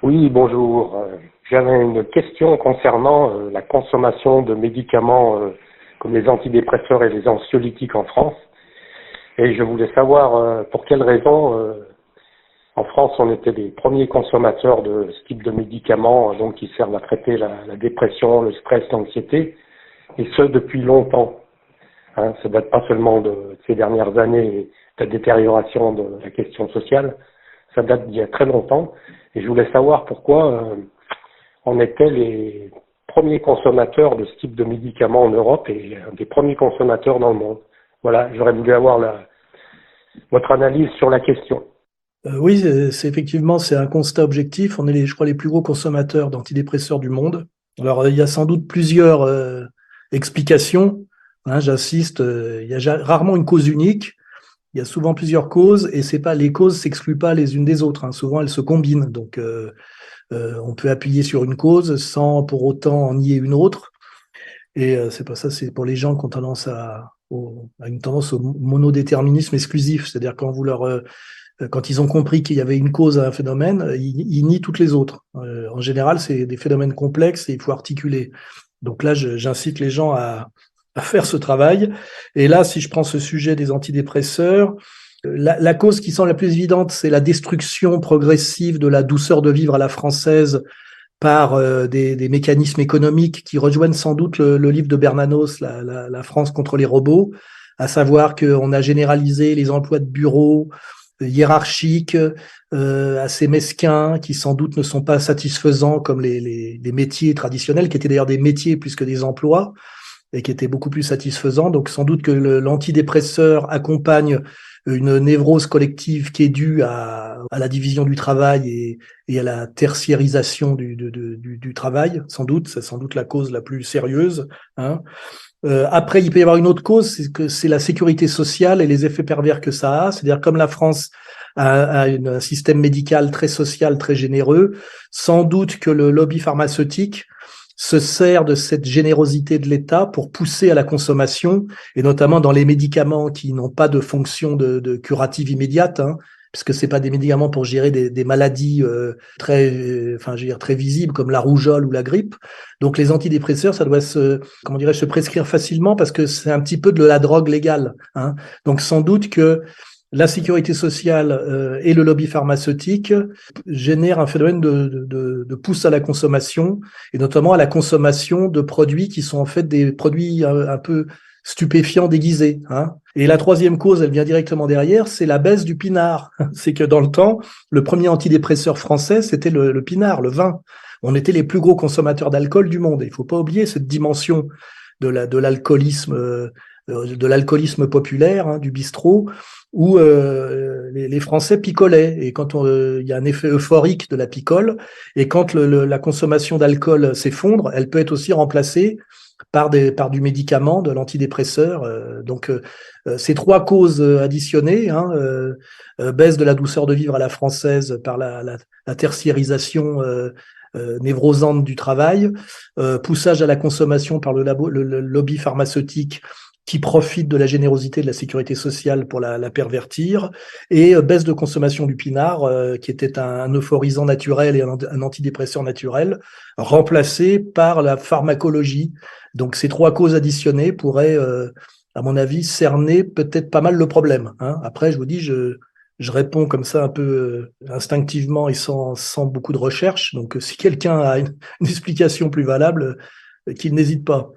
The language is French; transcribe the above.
Oui, bonjour. J'avais une question concernant la consommation de médicaments comme les antidépresseurs et les anxiolytiques en France. Et je voulais savoir pour quelles raisons en France on était les premiers consommateurs de ce type de médicaments donc qui servent à traiter la dépression, le stress, l'anxiété, et ce depuis longtemps. Hein, ça date pas seulement de ces dernières années, de la détérioration de la question sociale, ça date d'il y a très longtemps. Et je voulais savoir pourquoi on était les premiers consommateurs de ce type de médicaments en Europe et un des premiers consommateurs dans le monde. Voilà, j'aurais voulu avoir votre analyse sur la question. Oui, c'est effectivement, c'est un constat objectif. On est, je crois, les plus gros consommateurs d'antidépresseurs du monde. Alors, il y a sans doute plusieurs explications. Hein, j'insiste, il y a rarement une cause unique. Il y a souvent plusieurs causes et c'est pas les causes s'excluent pas les unes des autres. Hein. Souvent, elles se combinent. Donc, on peut appuyer sur une cause sans pour autant en nier une autre. Et c'est pas ça. C'est pour les gens qui ont tendance à une tendance au monodéterminisme exclusif, c'est-à-dire quand vous leur quand ils ont compris qu'il y avait une cause à un phénomène, ils nient toutes les autres. En général, c'est des phénomènes complexes et il faut articuler. Donc là, j'incite les gens à faire ce travail. Et là, si je prends ce sujet des antidépresseurs, la cause qui semble la plus évidente, c'est la destruction progressive de la douceur de vivre à la française par des mécanismes économiques qui rejoignent sans doute le livre de Bernanos, la France contre les robots, à savoir qu'on a généralisé les emplois de bureau hiérarchiques, assez mesquins, qui sans doute ne sont pas satisfaisants comme les métiers traditionnels, qui étaient d'ailleurs des métiers plus que des emplois, et qui étaient beaucoup plus satisfaisants. Donc sans doute que l'antidépresseur accompagne une névrose collective qui est due à la division du travail et à la tertiarisation du travail, sans doute. C'est sans doute la cause la plus sérieuse. Hein. Après, il peut y avoir une autre cause, c'est que c'est la sécurité sociale et les effets pervers que ça a. C'est-à-dire, comme la France a un système médical très social, très généreux, sans doute que le lobby pharmaceutique se sert de cette générosité de l'État pour pousser à la consommation, et notamment dans les médicaments qui n'ont pas de fonction de curative immédiate, hein, puisque c'est pas des médicaments pour gérer des maladies enfin, je veux dire, très visibles comme la rougeole ou la grippe. Donc les antidépresseurs, ça doit comment dirais-je, se prescrire facilement parce que c'est un petit peu de la drogue légale. Hein. Donc sans doute que la sécurité sociale et le lobby pharmaceutique génèrent un phénomène de pousse à la consommation, et notamment à la consommation de produits qui sont en fait des produits un peu stupéfiants déguisés. Hein. Et la troisième cause, elle vient directement derrière, c'est la baisse du pinard. C'est que dans le temps, le premier antidépresseur français, c'était le pinard, le vin. On était les plus gros consommateurs d'alcool du monde. Il ne faut pas oublier cette dimension de l'alcoolisme populaire, hein, du bistrot, où les Français picolaient. Et quand il y a un effet euphorique de la picole, et quand la consommation d'alcool s'effondre, elle peut être aussi remplacée par du médicament, de l'antidépresseur. Ces trois causes additionnées, hein, baisse de la douceur de vivre à la française par la tertiarisation névrosante du travail, poussage à la consommation par le lobby pharmaceutique qui profite de la générosité de la sécurité sociale pour la pervertir, et baisse de consommation du pinard, qui était un euphorisant naturel et un antidépresseur naturel, remplacé par la pharmacologie. Donc ces trois causes additionnées pourraient, à mon avis, cerner peut-être pas mal le problème. Hein. Après, je vous dis, je réponds comme ça un peu instinctivement et sans beaucoup de recherche. Donc si quelqu'un a une explication plus valable, qu'il n'hésite pas.